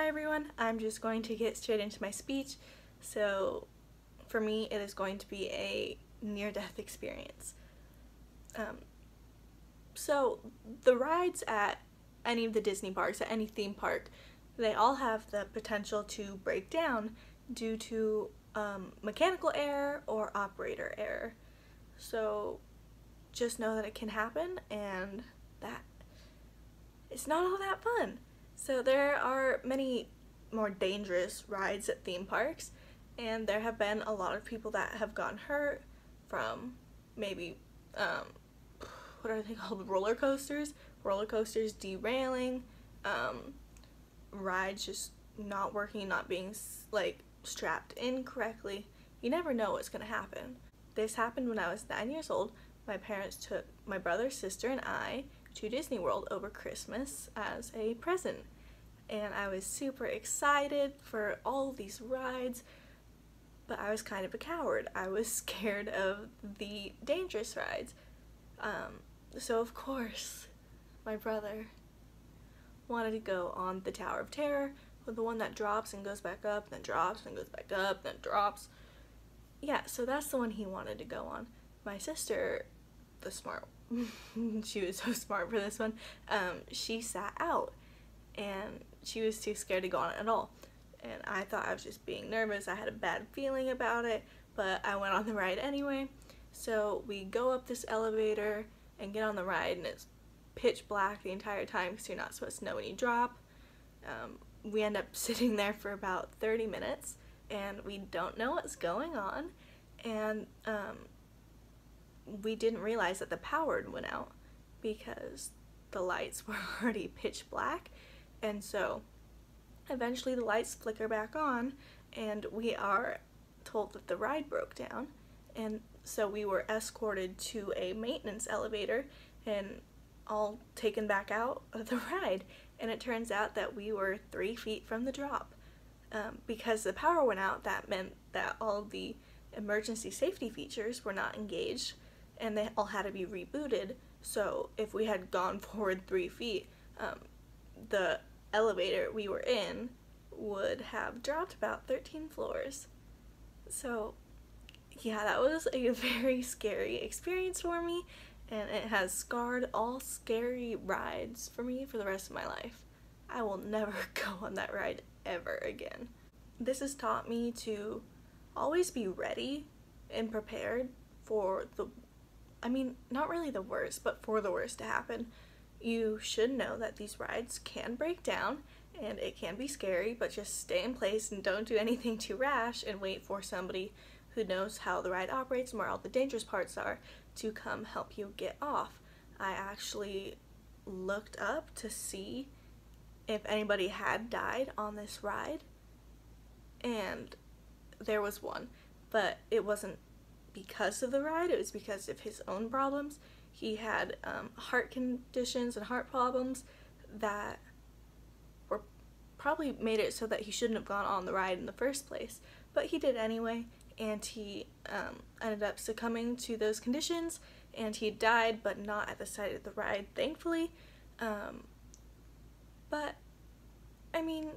Hi everyone, I'm just going to get straight into my speech. So for me it is going to be a near-death experience. So the rides at any of the Disney parks, at any theme park, they all have the potential to break down due to mechanical error or operator error. So just know that it can happen and that it's not all that fun. So there are many more dangerous rides at theme parks, and there have been a lot of people that have gotten hurt from maybe, what are they called, roller coasters derailing, rides just not working, not being like strapped in correctly. You never know what's gonna happen. This happened when I was 9 years old. My parents took my brother, sister, and I to Disney World over Christmas as a present. And I was super excited for all of these rides, but I was kind of a coward. I was scared of the dangerous rides. So of course, my brother wanted to go on the Tower of Terror, with the one that drops and goes back up, then drops and goes back up, then drops. Yeah, so that's the one he wanted to go on. My sister, the smart she was so smart for this one, she sat out and she was too scared to go on it at all. And I thought I was just being nervous. I had a bad feeling about it, but I went on the ride anyway. So we go up this elevator and get on the ride, and it's pitch black the entire time because you're not supposed to know when you drop. We end up sitting there for about 30 minutes and we don't know what's going on, and we didn't realize that the power went out because the lights were already pitch black. And so eventually the lights flicker back on and we are told that the ride broke down, and so we were escorted to a maintenance elevator and all taken back out of the ride. And it turns out that we were 3 feet from the drop. Because the power went out, that meant that all of the emergency safety features were not engaged and they all had to be rebooted. So if we had gone forward 3 feet, the elevator we were in would have dropped about 13 floors. So yeah, that was a very scary experience for me, and it has scarred all scary rides for me for the rest of my life. I will never go on that ride ever again. This has taught me to always be ready and prepared for not really the worst, but for the worst to happen. You should know that these rides can break down and it can be scary, but just stay in place and don't do anything too rash and wait for somebody who knows how the ride operates and where all the dangerous parts are to come help you get off. I actually looked up to see if anybody had died on this ride, and there was one, but it wasn't because of the ride, it was because of his own problems. He had heart conditions and heart problems that were probably made it so that he shouldn't have gone on the ride in the first place, but he did anyway, and he ended up succumbing to those conditions, and he died, but not at the site of the ride, thankfully. But I mean,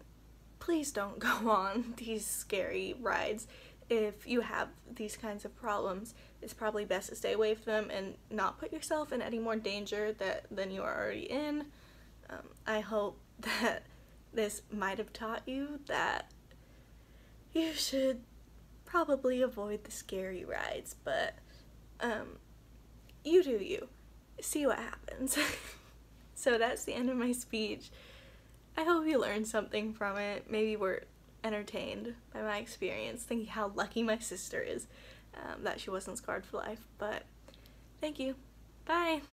please don't go on these scary rides. If you have these kinds of problems, it's probably best to stay away from them and not put yourself in any more danger than you are already in. I hope that this might have taught you that you should probably avoid the scary rides, but you do you. See what happens. So that's the end of my speech. I hope you learned something from it. Maybe were entertained by my experience, thinking how lucky my sister is that she wasn't scarred for life. But thank you. Bye!